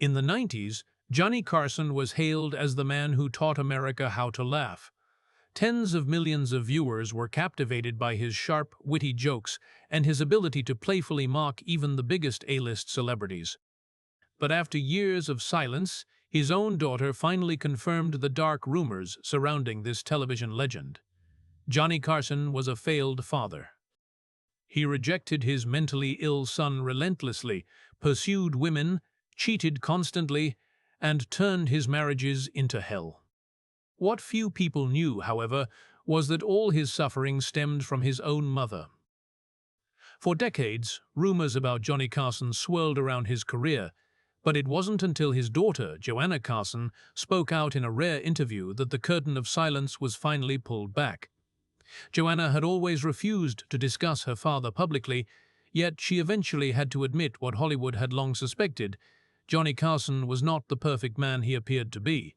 In the 90s, Johnny Carson was hailed as the man who taught America how to laugh. Tens of millions of viewers were captivated by his sharp, witty jokes and his ability to playfully mock even the biggest A-list celebrities. But after years of silence, his own daughter finally confirmed the dark rumors surrounding this television legend. Johnny Carson was a failed father. He rejected his mentally ill son relentlessly, pursued women, cheated constantly, and turned his marriages into hell. What few people knew, however, was that all his suffering stemmed from his own mother. For decades, rumors about Johnny Carson swirled around his career, but it wasn't until his daughter, Johnny Carson, spoke out in a rare interview that the curtain of silence was finally pulled back. Joanna had always refused to discuss her father publicly, yet she eventually had to admit what Hollywood had long suspected: Johnny Carson was not the perfect man he appeared to be.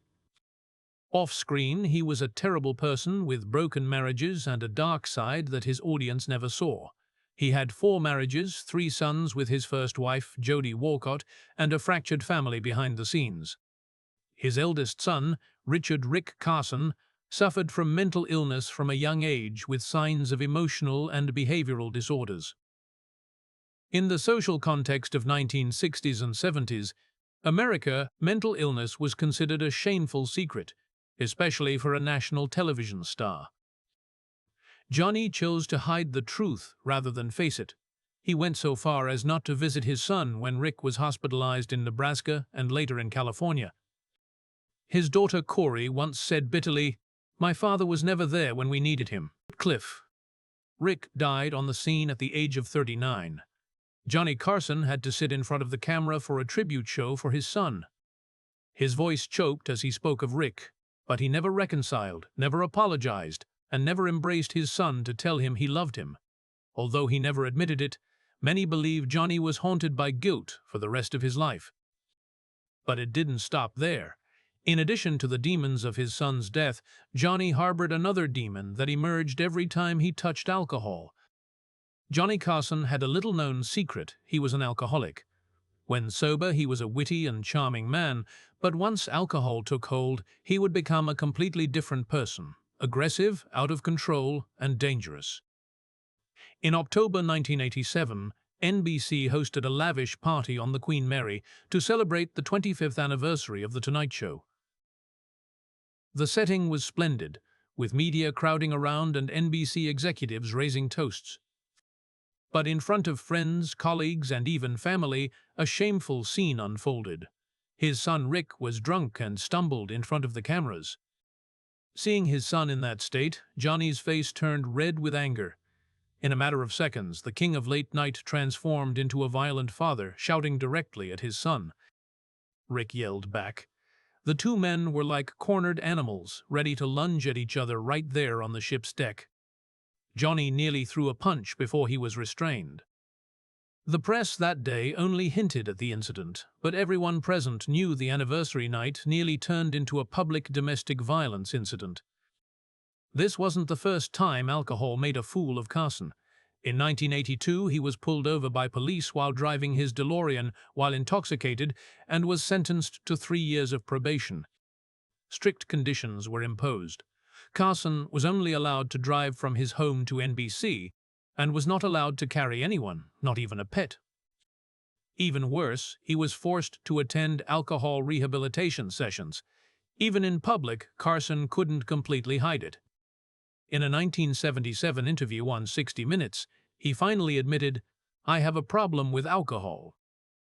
Off-screen, he was a terrible person with broken marriages and a dark side that his audience never saw. He had 4 marriages, 3 sons with his first wife, Jody Walcott, and a fractured family behind the scenes. His eldest son, Richard "Rick" Carson, suffered from mental illness from a young age with signs of emotional and behavioral disorders. In the social context of 1960s and 70s, America, mental illness was considered a shameful secret, especially for a national television star. Johnny chose to hide the truth rather than face it. He went so far as not to visit his son when Rick was hospitalized in Nebraska and later in California. His daughter Corey once said bitterly, "My father was never there when we needed him." Cliff. Rick died on the scene at the age of 39. Johnny Carson had to sit in front of the camera for a tribute show for his son. His voice choked as he spoke of Rick, but he never reconciled, never apologized, and never embraced his son to tell him he loved him. Although he never admitted it, many believe Johnny was haunted by guilt for the rest of his life. But it didn't stop there. In addition to the demons of his son's death, Johnny harbored another demon that emerged every time he touched alcohol. Johnny Carson had a little-known secret: he was an alcoholic. When sober, he was a witty and charming man, but once alcohol took hold, he would become a completely different person: aggressive, out of control, and dangerous. In October 1987, NBC hosted a lavish party on the Queen Mary to celebrate the 25th anniversary of The Tonight Show. The setting was splendid, with media crowding around and NBC executives raising toasts. But in front of friends, colleagues, and even family, a shameful scene unfolded. His son Rick was drunk and stumbled in front of the cameras. Seeing his son in that state, Johnny's face turned red with anger. In a matter of seconds, the king of late night transformed into a violent father, shouting directly at his son. Rick yelled back. The two men were like cornered animals, ready to lunge at each other right there on the ship's deck. Johnny nearly threw a punch before he was restrained. The press that day only hinted at the incident, but everyone present knew the anniversary night nearly turned into a public domestic violence incident. This wasn't the first time alcohol made a fool of Carson. In 1982, he was pulled over by police while driving his DeLorean while intoxicated and was sentenced to 3 years of probation. Strict conditions were imposed. Carson was only allowed to drive from his home to NBC and was not allowed to carry anyone, not even a pet. Even worse, he was forced to attend alcohol rehabilitation sessions. Even in public, Carson couldn't completely hide it. In a 1977 interview on 60 Minutes, he finally admitted, "I have a problem with alcohol."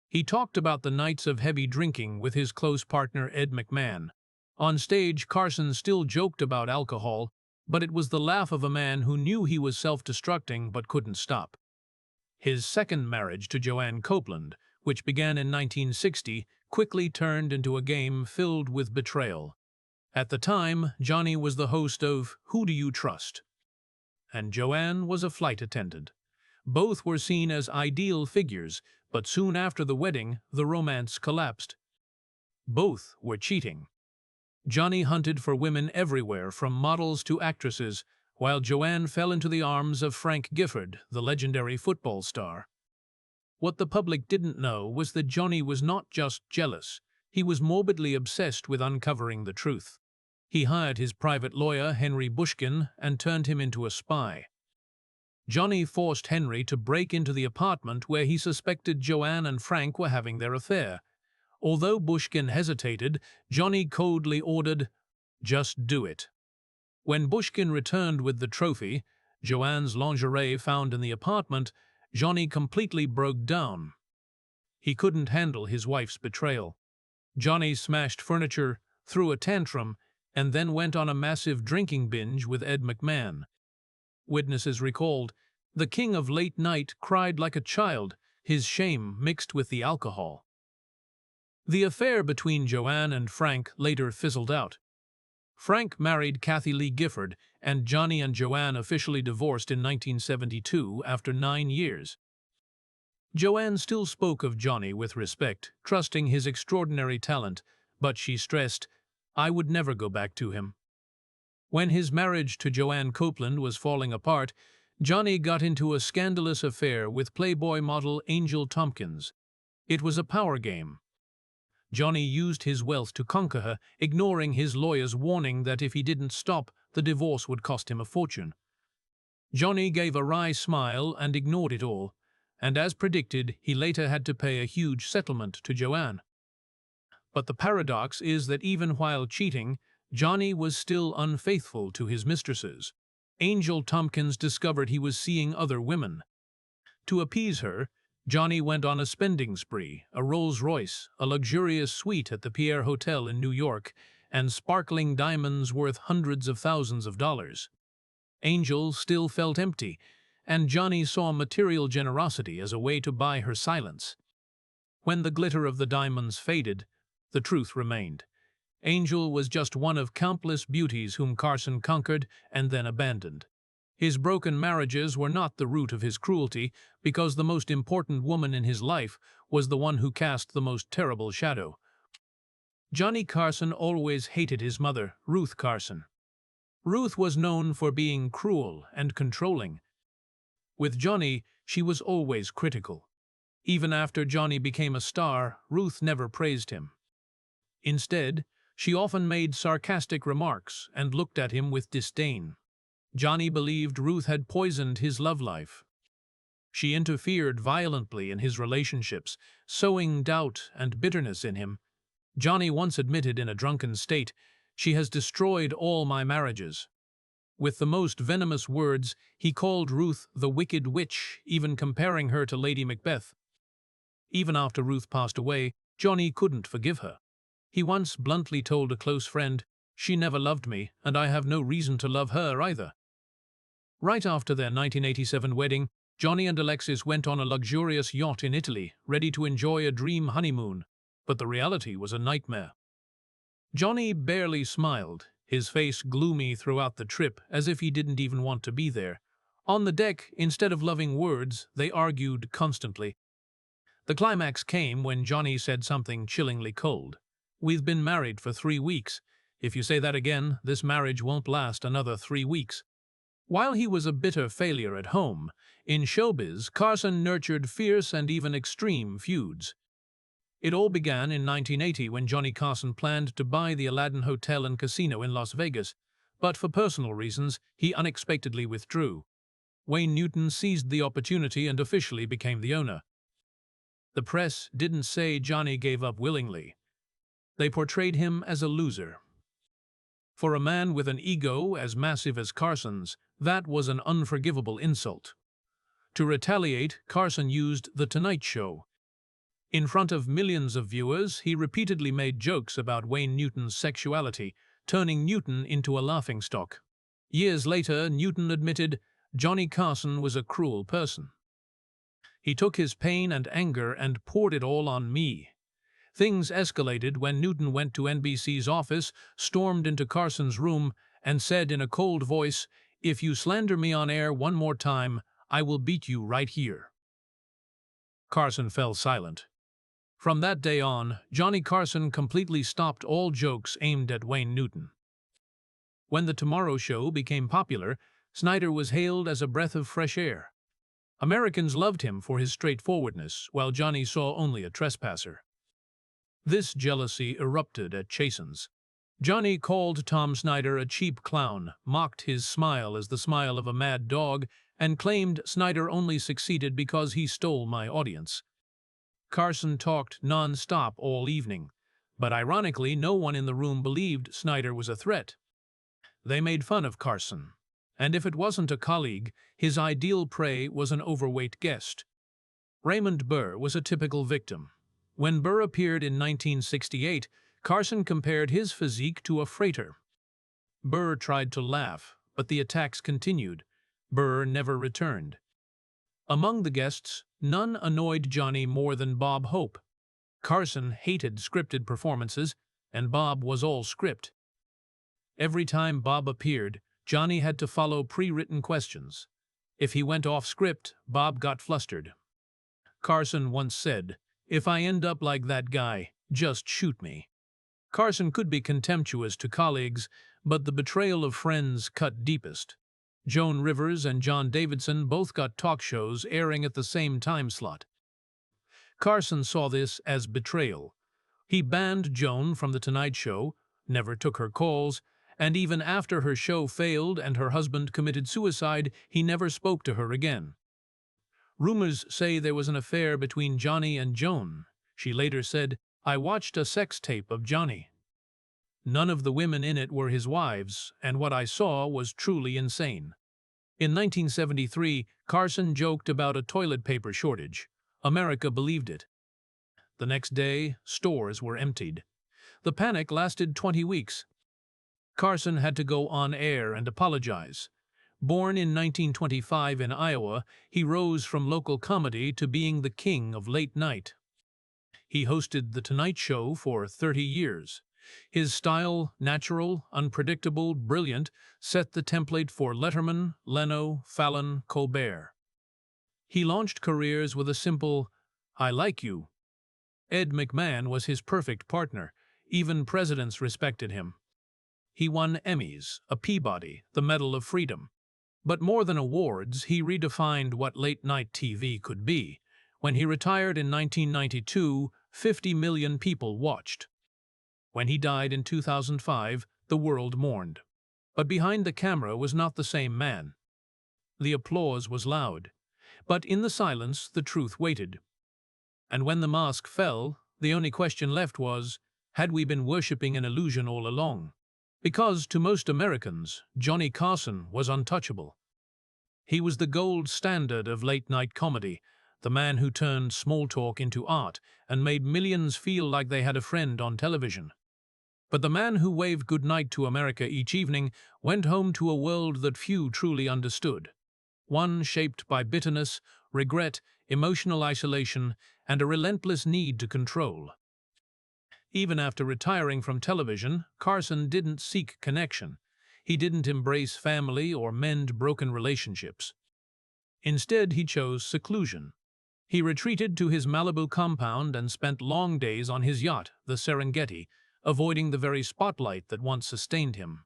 He talked about the nights of heavy drinking with his close partner Ed McMahon. On stage, Carson still joked about alcohol, but it was the laugh of a man who knew he was self-destructing but couldn't stop. His second marriage to Joanne Copeland, which began in 1960, quickly turned into a game filled with betrayal. At the time, Johnny was the host of Who Do You Trust? And Joanne was a flight attendant. Both were seen as ideal figures, but soon after the wedding, the romance collapsed. Both were cheating. Johnny hunted for women everywhere, from models to actresses, while Joanne fell into the arms of Frank Gifford, the legendary football star. What the public didn't know was that Johnny was not just jealous. He was morbidly obsessed with uncovering the truth. He hired his private lawyer, Henry Bushkin, and turned him into a spy. Johnny forced Henry to break into the apartment where he suspected Joanne and Frank were having their affair. Although Bushkin hesitated, Johnny coldly ordered, "Just do it." When Bushkin returned with the trophy, Joanne's lingerie found in the apartment, Johnny completely broke down. He couldn't handle his wife's betrayal. Johnny smashed furniture, threw a tantrum, and then went on a massive drinking binge with Ed McMahon. Witnesses recalled, "The king of late night cried like a child, his shame mixed with the alcohol." The affair between Joanne and Frank later fizzled out. Frank married Kathy Lee Gifford, and Johnny and Joanne officially divorced in 1972 after 9 years. Joanne still spoke of Johnny with respect, trusting his extraordinary talent, but she stressed, "I would never go back to him." When his marriage to Joanne Copeland was falling apart, Johnny got into a scandalous affair with Playboy model Angel Tompkins. It was a power game. Johnny used his wealth to conquer her, ignoring his lawyer's warning that if he didn't stop, the divorce would cost him a fortune. Johnny gave a wry smile and ignored it all, and as predicted, he later had to pay a huge settlement to Joanne. But the paradox is that even while cheating, Johnny was still unfaithful to his mistresses. Angel Tompkins discovered he was seeing other women. To appease her, Johnny went on a spending spree, a Rolls-Royce, a luxurious suite at the Pierre Hotel in New York, and sparkling diamonds worth hundreds of thousands of dollars. Angel still felt empty, and Johnny saw material generosity as a way to buy her silence. When the glitter of the diamonds faded, the truth remained. Angel was just one of countless beauties whom Carson conquered and then abandoned. His broken marriages were not the root of his cruelty, because the most important woman in his life was the one who cast the most terrible shadow. Johnny Carson always hated his mother, Ruth Carson. Ruth was known for being cruel and controlling. With Johnny, she was always critical. Even after Johnny became a star, Ruth never praised him. Instead, she often made sarcastic remarks and looked at him with disdain. Johnny believed Ruth had poisoned his love life. She interfered violently in his relationships, sowing doubt and bitterness in him. Johnny once admitted in a drunken state, "She has destroyed all my marriages." With the most venomous words, he called Ruth the Wicked Witch, even comparing her to Lady Macbeth. Even after Ruth passed away, Johnny couldn't forgive her. He once bluntly told a close friend, "She never loved me, and I have no reason to love her either." Right after their 1987 wedding, Johnny and Alexis went on a luxurious yacht in Italy, ready to enjoy a dream honeymoon, but the reality was a nightmare. Johnny barely smiled, his face gloomy throughout the trip, as if he didn't even want to be there. On the deck, instead of loving words, they argued constantly. The climax came when Johnny said something chillingly cold. "We've been married for 3 weeks. If you say that again, this marriage won't last another 3 weeks." While he was a bitter failure at home, in showbiz, Carson nurtured fierce and even extreme feuds. It all began in 1980 when Johnny Carson planned to buy the Aladdin Hotel and Casino in Las Vegas, but for personal reasons, he unexpectedly withdrew. Wayne Newton seized the opportunity and officially became the owner. The press didn't say Johnny gave up willingly. They portrayed him as a loser. For a man with an ego as massive as Carson's, that was an unforgivable insult. To retaliate, Carson used The Tonight Show. In front of millions of viewers, he repeatedly made jokes about Wayne Newton's sexuality, turning Newton into a laughingstock. Years later, Newton admitted Johnny Carson was a cruel person. "He took his pain and anger and poured it all on me." Things escalated when Newton went to NBC's office, stormed into Carson's room, and said in a cold voice, "If you slander me on air one more time, I will beat you right here." Carson fell silent. From that day on, Johnny Carson completely stopped all jokes aimed at Wayne Newton. When The Tomorrow Show became popular, Snyder was hailed as a breath of fresh air. Americans loved him for his straightforwardness, while Johnny saw only a trespasser. This jealousy erupted at Chasen's. Johnny called Tom Snyder a cheap clown, mocked his smile as the smile of a mad dog, and claimed Snyder only succeeded because he stole my audience. Carson talked non-stop all evening, but ironically no one in the room believed Snyder was a threat. They made fun of Carson, and if it wasn't a colleague, his ideal prey was an overweight guest. Raymond Burr was a typical victim. When Burr appeared in 1968, Carson compared his physique to a freighter. Burr tried to laugh, but the attacks continued. Burr never returned. Among the guests, none annoyed Johnny more than Bob Hope. Carson hated scripted performances, and Bob was all script. Every time Bob appeared, Johnny had to follow pre-written questions. If he went off script, Bob got flustered. Carson once said, "If I end up like that guy, just shoot me." Carson could be contemptuous to colleagues, but the betrayal of friends cut deepest. Joan Rivers and John Davidson both got talk shows airing at the same time slot. Carson saw this as betrayal. He banned Joan from The Tonight Show, never took her calls, and even after her show failed and her husband committed suicide, he never spoke to her again. Rumors say there was an affair between Johnny and Joan. She later said, "I watched a sex tape of Johnny. None of the women in it were his wives, and what I saw was truly insane." In 1973, Carson joked about a toilet paper shortage. America believed it. The next day, stores were emptied. The panic lasted 20 weeks. Carson had to go on air and apologize. Born in 1925 in Iowa, he rose from local comedy to being the king of late night. He hosted The Tonight Show for 30 years. His style, natural, unpredictable, brilliant, set the template for Letterman, Leno, Fallon, Colbert. He launched careers with a simple, "I like you." Ed McMahon was his perfect partner. Even presidents respected him. He won Emmys, a Peabody, the Medal of Freedom. But more than awards, he redefined what late-night TV could be. When he retired in 1992, 50 million people watched. When he died in 2005, the world mourned. But behind the camera was not the same man. The applause was loud, but in the silence the truth waited. And when the mask fell, the only question left was, had we been worshipping an illusion all along? Because to most Americans, Johnny Carson was untouchable. He was the gold standard of late-night comedy, the man who turned small talk into art and made millions feel like they had a friend on television. But the man who waved goodnight to America each evening went home to a world that few truly understood. One shaped by bitterness, regret, emotional isolation, and a relentless need to control. Even after retiring from television, Carson didn't seek connection. He didn't embrace family or mend broken relationships. Instead, he chose seclusion. He retreated to his Malibu compound and spent long days on his yacht, the Serengeti, avoiding the very spotlight that once sustained him.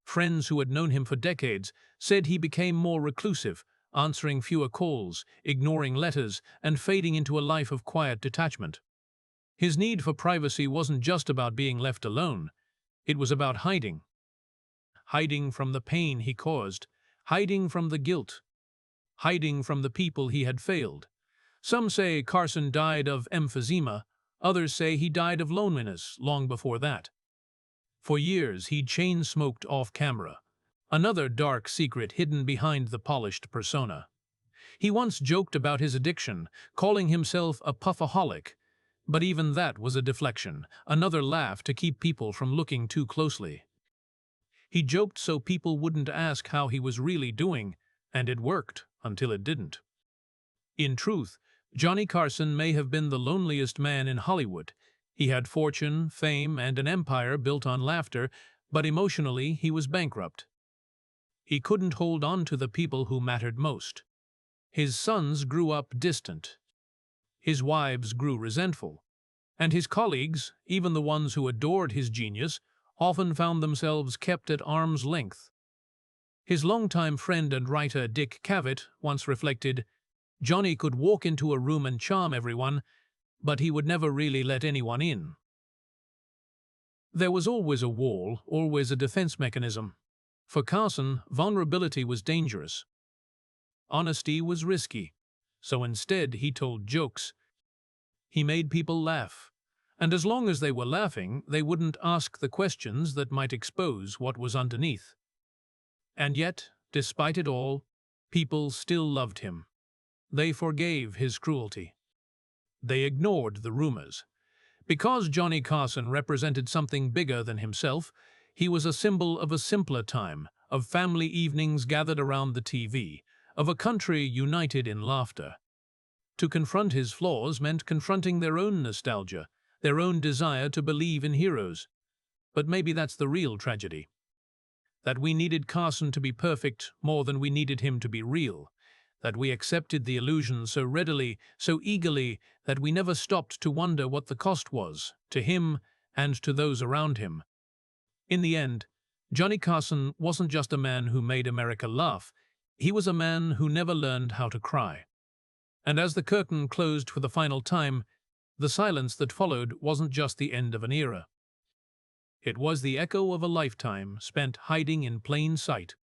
Friends who had known him for decades said he became more reclusive, answering fewer calls, ignoring letters, and fading into a life of quiet detachment. His need for privacy wasn't just about being left alone. It was about hiding. Hiding from the pain he caused, hiding from the guilt, hiding from the people he had failed. Some say Carson died of emphysema, others say he died of loneliness long before that. For years he chain-smoked off-camera, another dark secret hidden behind the polished persona. He once joked about his addiction, calling himself a puffaholic, but even that was a deflection, another laugh to keep people from looking too closely. He joked so people wouldn't ask how he was really doing, and it worked until it didn't. In truth, Johnny Carson may have been the loneliest man in Hollywood. He had fortune, fame, and an empire built on laughter, but emotionally he was bankrupt. He couldn't hold on to the people who mattered most. His sons grew up distant. His wives grew resentful. And his colleagues, even the ones who adored his genius, often found themselves kept at arm's length. His longtime friend and writer Dick Cavett once reflected, Johnny could walk into a room and charm everyone, but he would never really let anyone in. There was always a wall, always a defense mechanism. For Carson, vulnerability was dangerous. Honesty was risky. So instead, he told jokes. He made people laugh. And as long as they were laughing, they wouldn't ask the questions that might expose what was underneath. And yet, despite it all, people still loved him. They forgave his cruelty. They ignored the rumors. Because Johnny Carson represented something bigger than himself, he was a symbol of a simpler time, of family evenings gathered around the TV, of a country united in laughter. To confront his flaws meant confronting their own nostalgia, their own desire to believe in heroes. But maybe that's the real tragedy. That we needed Carson to be perfect more than we needed him to be real. That we accepted the illusion so readily, so eagerly, that we never stopped to wonder what the cost was, to him and to those around him. In the end, Johnny Carson wasn't just a man who made America laugh, he was a man who never learned how to cry. And as the curtain closed for the final time, the silence that followed wasn't just the end of an era. It was the echo of a lifetime spent hiding in plain sight.